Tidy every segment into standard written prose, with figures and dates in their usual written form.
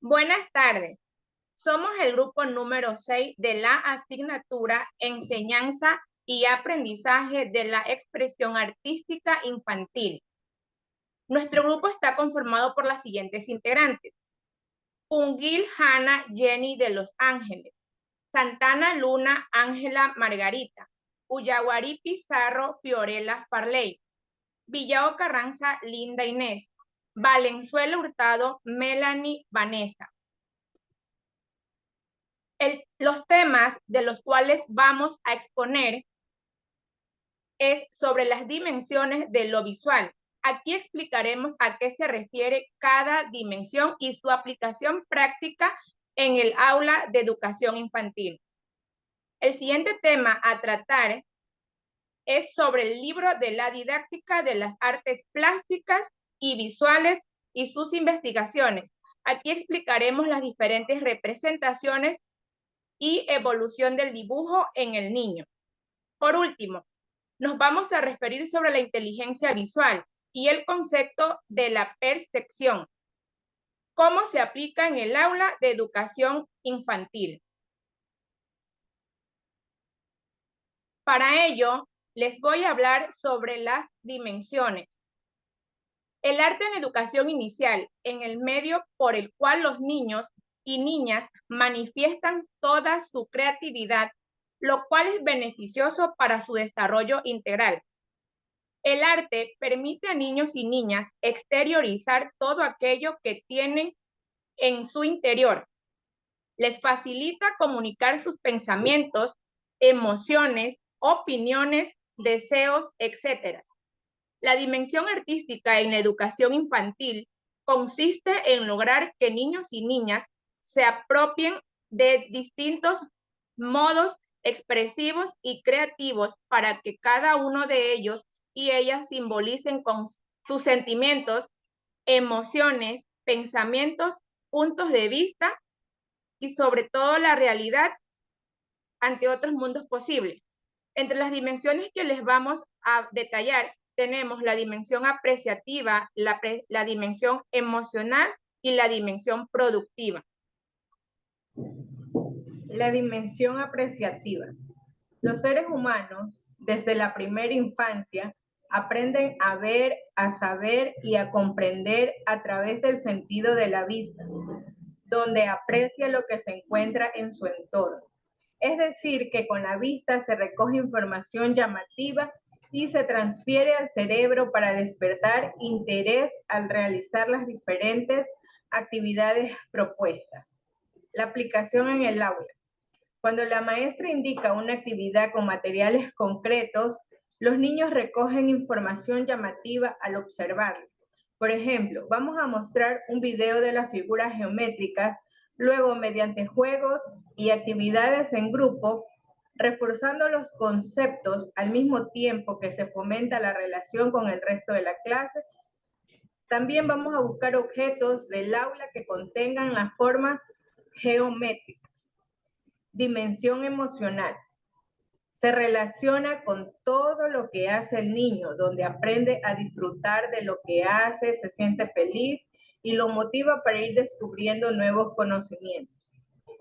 Buenas tardes. Somos el grupo número 6 de la asignatura Enseñanza y Aprendizaje de la Expresión Artística Infantil. Nuestro grupo está conformado por las siguientes integrantes: Pungil Hanna Jenny de Los Ángeles, Santana Luna Ángela Margarita, Uyaguari Pizarro Fiorella Farley, Villao Carranza Linda Inés, Valenzuela Hurtado Melanie Vanessa. Los temas de los cuales vamos a exponer es sobre las dimensiones de lo visual. Aquí explicaremos a qué se refiere cada dimensión y su aplicación práctica en el aula de educación infantil. El siguiente tema a tratar es sobre el libro de la didáctica de las artes plásticas y visuales y sus investigaciones. Aquí explicaremos las diferentes representaciones y evolución del dibujo en el niño. Por último, nos vamos a referir sobre la inteligencia visual y el concepto de la percepción, cómo se aplica en el aula de educación infantil. Para ello, les voy a hablar sobre las dimensiones. El arte en educación inicial, en el medio por el cual los niños y niñas manifiestan toda su creatividad, lo cual es beneficioso para su desarrollo integral. El arte permite a niños y niñas exteriorizar todo aquello que tienen en su interior. Les facilita comunicar sus pensamientos, emociones, opiniones, deseos, etc. La dimensión artística en la educación infantil consiste en lograr que niños y niñas se apropien de distintos modos expresivos y creativos para que cada uno de ellos y ellas simbolicen con sus sentimientos, emociones, pensamientos, puntos de vista y sobre todo la realidad ante otros mundos posibles. Entre las dimensiones que les vamos a detallar tenemos la dimensión apreciativa, la dimensión emocional y la dimensión productiva. La dimensión apreciativa. Los seres humanos, desde la primera infancia, aprenden a ver, a saber y a comprender a través del sentido de la vista, donde aprecia lo que se encuentra en su entorno. Es decir, que con la vista se recoge información llamativa y se transfiere al cerebro para despertar interés al realizar las diferentes actividades propuestas. La aplicación en el aula. Cuando la maestra indica una actividad con materiales concretos, los niños recogen información llamativa al observarla. Por ejemplo, vamos a mostrar un video de las figuras geométricas, luego mediante juegos y actividades en grupo, reforzando los conceptos al mismo tiempo que se fomenta la relación con el resto de la clase. También vamos a buscar objetos del aula que contengan las formas geométricas. Dimensión emocional. Se relaciona con todo lo que hace el niño, donde aprende a disfrutar de lo que hace, se siente feliz y lo motiva para ir descubriendo nuevos conocimientos.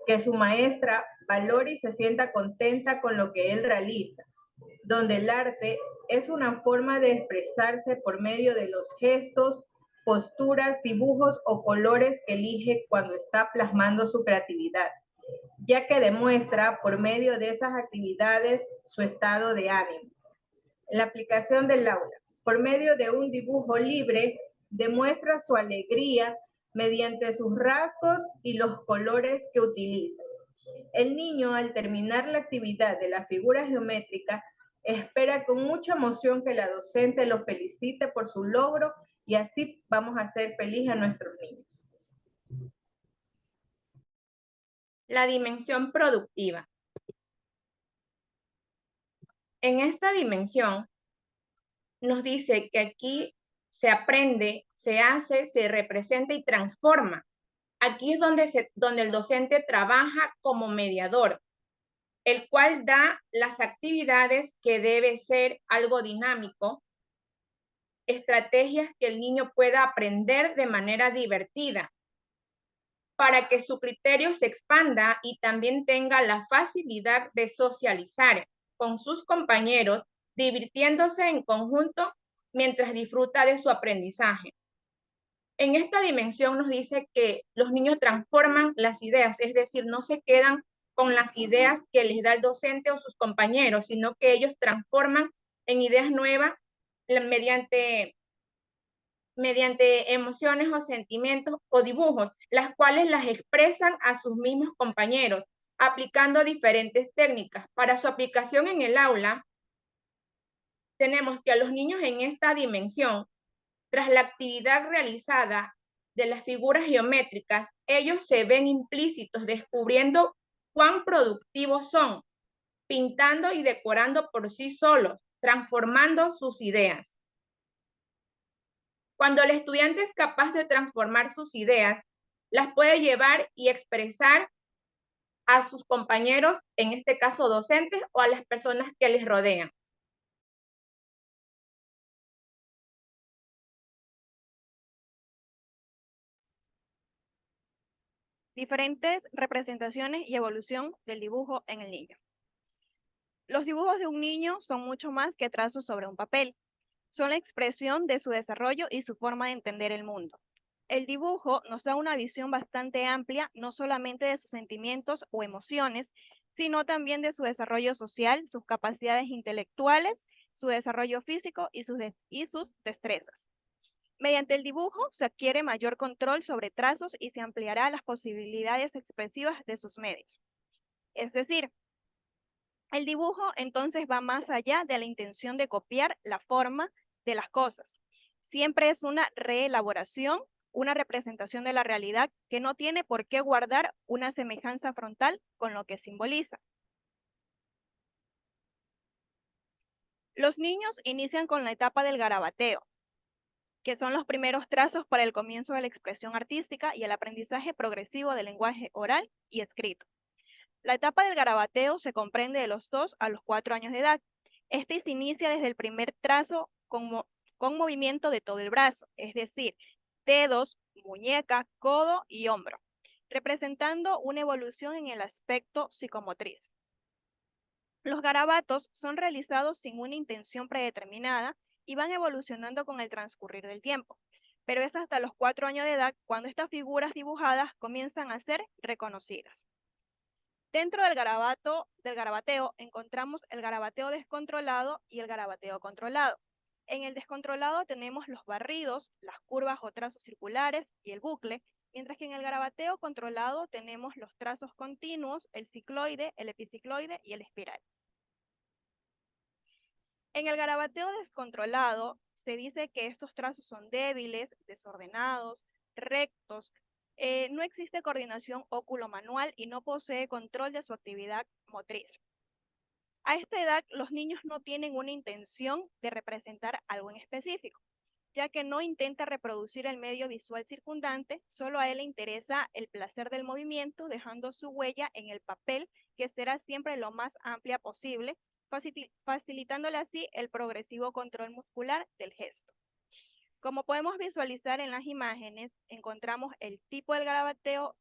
Que su maestra valore y se sienta contenta con lo que él realiza, donde el arte es una forma de expresarse por medio de los gestos, posturas, dibujos o colores que elige cuando está plasmando su creatividad, ya que demuestra por medio de esas actividades su estado de ánimo. La aplicación del aula. Por medio de un dibujo libre, demuestra su alegría mediante sus rasgos y los colores que utiliza. El niño, al terminar la actividad de la figura geométrica, espera con mucha emoción que la docente lo felicite por su logro y así vamos a hacer feliz a nuestros niños. La dimensión productiva. En esta dimensión nos dice que aquí se aprende, se hace, se representa y transforma. Aquí es donde el docente trabaja como mediador, el cual da las actividades que debe ser algo dinámico, estrategias que el niño pueda aprender de manera divertida. para que su criterio se expanda y también tenga la facilidad de socializar con sus compañeros, divirtiéndose en conjunto mientras disfruta de su aprendizaje. En esta dimensión nos dice que los niños transforman las ideas, es decir, no se quedan con las ideas que les da el docente o sus compañeros, sino que ellos transforman en ideas nuevas mediante emociones o sentimientos o dibujos, las cuales las expresan a sus mismos compañeros, aplicando diferentes técnicas. Para su aplicación en el aula, tenemos que a los niños en esta dimensión, tras la actividad realizada de las figuras geométricas, ellos se ven implícitos descubriendo cuán productivos son, pintando y decorando por sí solos, transformando sus ideas. Cuando el estudiante es capaz de transformar sus ideas, las puede llevar y expresar a sus compañeros, en este caso docentes, o a las personas que les rodean. Diferentes representaciones y evolución del dibujo en el niño. Los dibujos de un niño son mucho más que trazos sobre un papel. Son la expresión de su desarrollo y su forma de entender el mundo. El dibujo nos da una visión bastante amplia, no solamente de sus sentimientos o emociones, sino también de su desarrollo social, sus capacidades intelectuales, su desarrollo físico y sus destrezas. Mediante el dibujo se adquiere mayor control sobre trazos y se ampliará las posibilidades expresivas de sus medios. Es decir, el dibujo entonces va más allá de la intención de copiar la forma de las cosas. Siempre es una reelaboración, una representación de la realidad que no tiene por qué guardar una semejanza frontal con lo que simboliza. Los niños inician con la etapa del garabateo, que son los primeros trazos para el comienzo de la expresión artística y el aprendizaje progresivo del lenguaje oral y escrito. La etapa del garabateo se comprende de los 2 a los 4 años de edad. Este se inicia desde el primer trazo con movimiento de todo el brazo, es decir, dedos, muñeca, codo y hombro, representando una evolución en el aspecto psicomotriz. Los garabatos son realizados sin una intención predeterminada y van evolucionando con el transcurrir del tiempo, pero es hasta los 4 años de edad cuando estas figuras dibujadas comienzan a ser reconocidas. Dentro del garabateo encontramos el garabateo descontrolado y el garabateo controlado. En el descontrolado tenemos los barridos, las curvas o trazos circulares y el bucle, mientras que en el garabateo controlado tenemos los trazos continuos, el cicloide, el epicicloide y el espiral. En el garabateo descontrolado se dice que estos trazos son débiles, desordenados, rectos, no existe coordinación óculo-manual y no posee control de su actividad motriz. A esta edad, los niños no tienen una intención de representar algo en específico, ya que no intenta reproducir el medio visual circundante, solo a él le interesa el placer del movimiento, dejando su huella en el papel, que será siempre lo más amplia posible, facilitándole así el progresivo control muscular del gesto. Como podemos visualizar en las imágenes, encontramos el tipo del garabateo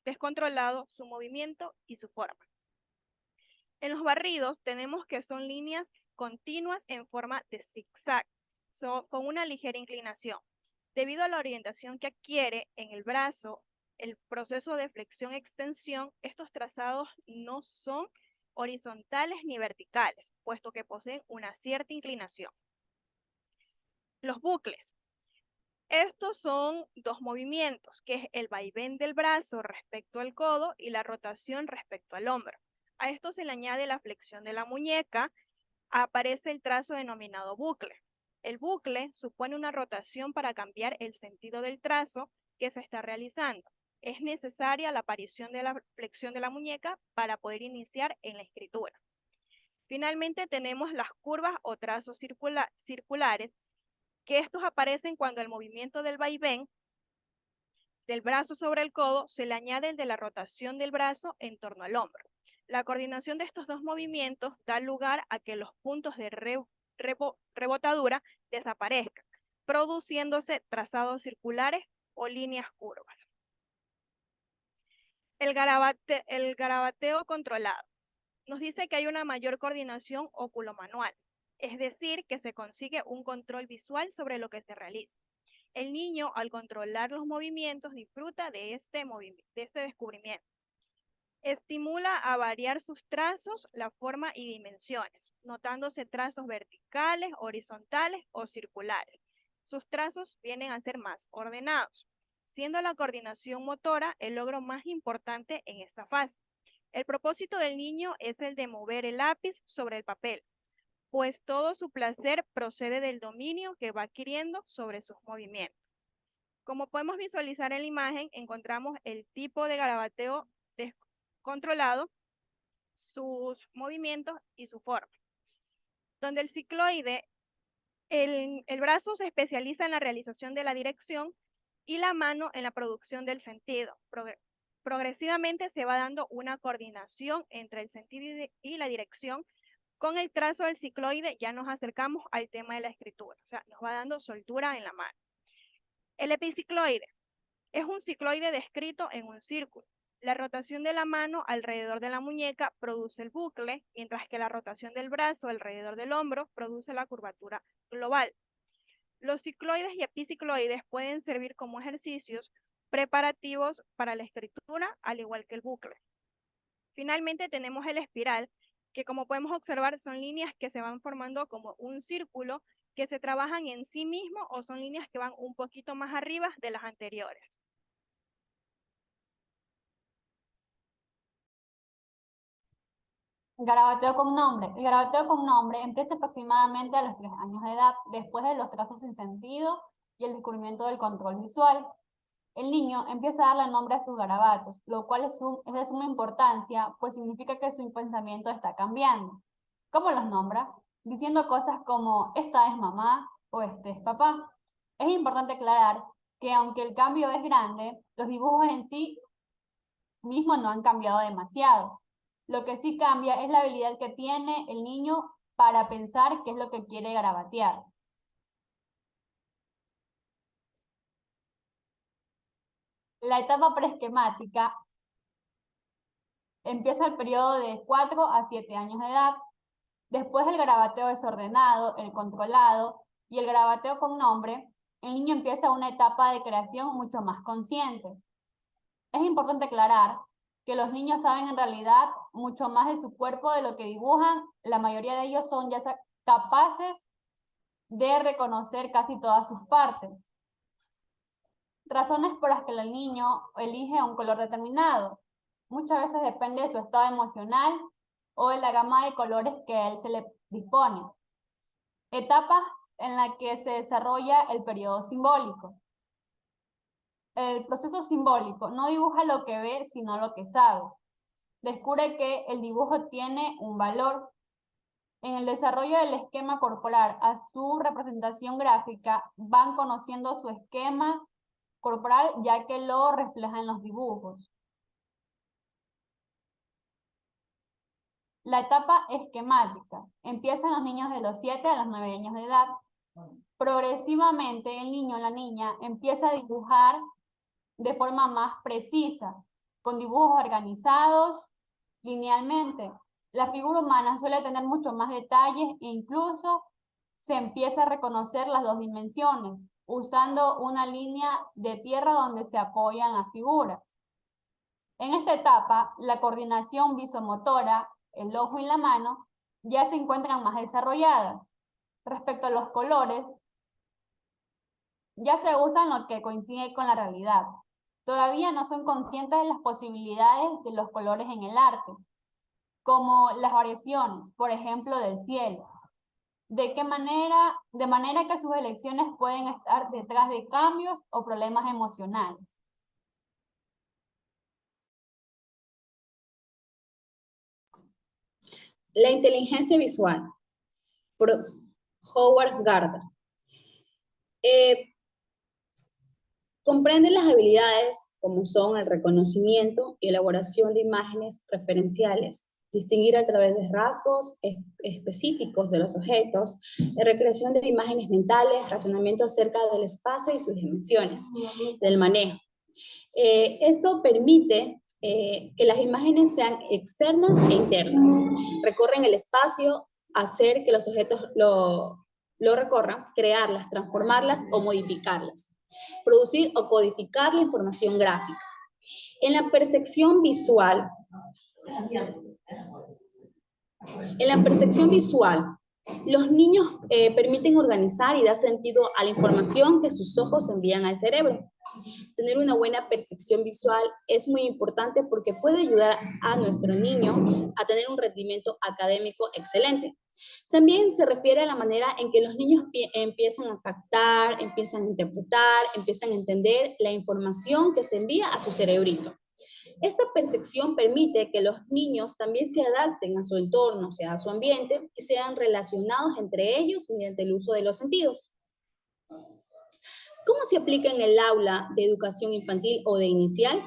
descontrolado, su movimiento y su forma. En los barridos tenemos que son líneas continuas en forma de zigzag, con una ligera inclinación. Debido a la orientación que adquiere en el brazo, el proceso de flexión-extensión, estos trazados no son horizontales ni verticales, puesto que poseen una cierta inclinación. Los bucles. Estos son dos movimientos, que es el vaivén del brazo respecto al codo y la rotación respecto al hombro. A esto se le añade la flexión de la muñeca, aparece el trazo denominado bucle. El bucle supone una rotación para cambiar el sentido del trazo que se está realizando. Es necesaria la aparición de la flexión de la muñeca para poder iniciar en la escritura. Finalmente tenemos las curvas o trazos circulares, que estos aparecen cuando el movimiento del vaivén del brazo sobre el codo se le añade el de la rotación del brazo en torno al hombro. La coordinación de estos dos movimientos da lugar a que los puntos de rebotadura desaparezcan, produciéndose trazados circulares o líneas curvas. El garabateo controlado. Nos dice que hay una mayor coordinación óculo-manual, es decir, que se consigue un control visual sobre lo que se realiza. El niño, al controlar los movimientos, disfruta de este descubrimiento. Estimula a variar sus trazos, la forma y dimensiones, notándose trazos verticales, horizontales o circulares. Sus trazos vienen a ser más ordenados, siendo la coordinación motora el logro más importante en esta fase. El propósito del niño es el de mover el lápiz sobre el papel, pues todo su placer procede del dominio que va adquiriendo sobre sus movimientos. Como podemos visualizar en la imagen, encontramos el tipo de garabateo descontrolado, sus movimientos y su forma. Donde el cicloide, el brazo se especializa en la realización de la dirección y la mano en la producción del sentido. Progresivamente se va dando una coordinación entre el sentido y la dirección. Con el trazo del cicloide ya nos acercamos al tema de la escritura, o sea, nos va dando soltura en la mano. El epicicloide es un cicloide descrito en un círculo. La rotación de la mano alrededor de la muñeca produce el bucle, mientras que la rotación del brazo alrededor del hombro produce la curvatura global. Los cicloides y epicicloides pueden servir como ejercicios preparativos para la escritura, al igual que el bucle. Finalmente tenemos el espiral, que como podemos observar son líneas que se van formando como un círculo que se trabajan en sí mismo o son líneas que van un poquito más arriba de las anteriores. Garabateo con nombre. El garabateo con nombre empieza aproximadamente a los 3 años de edad, después de los trazos sin sentido y el descubrimiento del control visual. El niño empieza a darle nombre a sus garabatos, lo cual es de suma importancia, pues significa que su pensamiento está cambiando. ¿Cómo los nombra? Diciendo cosas como, esta es mamá o este es papá. Es importante aclarar que aunque el cambio es grande, los dibujos en sí mismos no han cambiado demasiado. Lo que sí cambia es la habilidad que tiene el niño para pensar qué es lo que quiere garabatear. La etapa preesquemática empieza el periodo de 4 a 7 años de edad. Después del garabateo desordenado, el controlado y el garabateo con nombre, el niño empieza una etapa de creación mucho más consciente. Es importante aclarar que los niños saben en realidad mucho más de su cuerpo de lo que dibujan. La mayoría de ellos son ya capaces de reconocer casi todas sus partes. Razones por las que el niño elige un color determinado. Muchas veces depende de su estado emocional o de la gama de colores que a él se le dispone. Etapas en las que se desarrolla el periodo simbólico. El proceso simbólico no dibuja lo que ve, sino lo que sabe. Descubre que el dibujo tiene un valor. En el desarrollo del esquema corporal a su representación gráfica, van conociendo su esquema corporal ya que lo refleja en los dibujos. La etapa esquemática empieza en los niños de los 7 a los 9 años de edad. Progresivamente el niño o la niña empieza a dibujar de forma más precisa, con dibujos organizados linealmente. La figura humana suele tener mucho más detalles e incluso se empieza a reconocer las 2 dimensiones, usando una línea de tierra donde se apoyan las figuras. En esta etapa, la coordinación visomotora, el ojo y la mano, ya se encuentran más desarrolladas. Respecto a los colores, ya se usan lo que coincide con la realidad. Todavía no son conscientes de las posibilidades de los colores en el arte, como las variaciones, por ejemplo, del cielo. De manera que sus elecciones pueden estar detrás de cambios o problemas emocionales. La inteligencia visual, por Howard Gardner. Comprende las habilidades como son el reconocimiento y elaboración de imágenes referenciales, distinguir a través de rasgos específicos de los objetos, la recreación de imágenes mentales, razonamiento acerca del espacio y sus dimensiones, del manejo. Esto permite que las imágenes sean externas e internas. Recorren el espacio, hacer que los objetos lo recorran, crearlas, transformarlas o modificarlas. Producir o codificar la información gráfica. En la percepción visual, los niños permiten organizar y dar sentido a la información que sus ojos envían al cerebro. Tener una buena percepción visual es muy importante porque puede ayudar a nuestro niño a tener un rendimiento académico excelente. También se refiere a la manera en que los niños empiezan a captar, empiezan a interpretar, empiezan a entender la información que se envía a su cerebrito. Esta percepción permite que los niños también se adapten a su entorno, o sea, a su ambiente, y sean relacionados entre ellos mediante el uso de los sentidos. ¿Cómo se aplica en el aula de educación infantil o de inicial?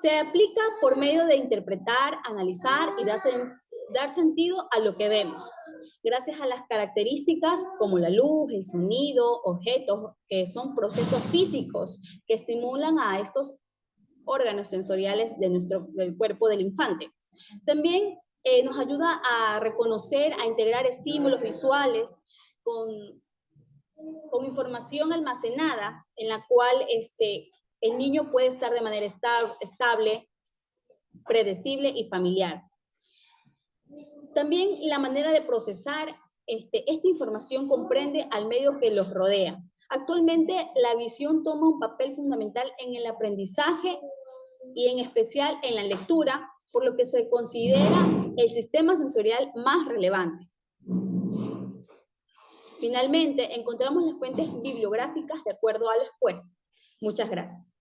Se aplica por medio de interpretar, analizar y dar sentido a lo que vemos, gracias a las características como la luz, el sonido, objetos, que son procesos físicos que estimulan a estos órganos sensoriales del cuerpo del infante. También nos ayuda a reconocer, a integrar estímulos visuales con información almacenada en la cual el niño puede estar de manera estable, predecible y familiar. También la manera de procesar esta información comprende al medio que los rodea. Actualmente la visión toma un papel fundamental en el aprendizaje y en especial en la lectura, por lo que se considera el sistema sensorial más relevante. Finalmente, encontramos las fuentes bibliográficas de acuerdo a lo expuesto. Muchas gracias.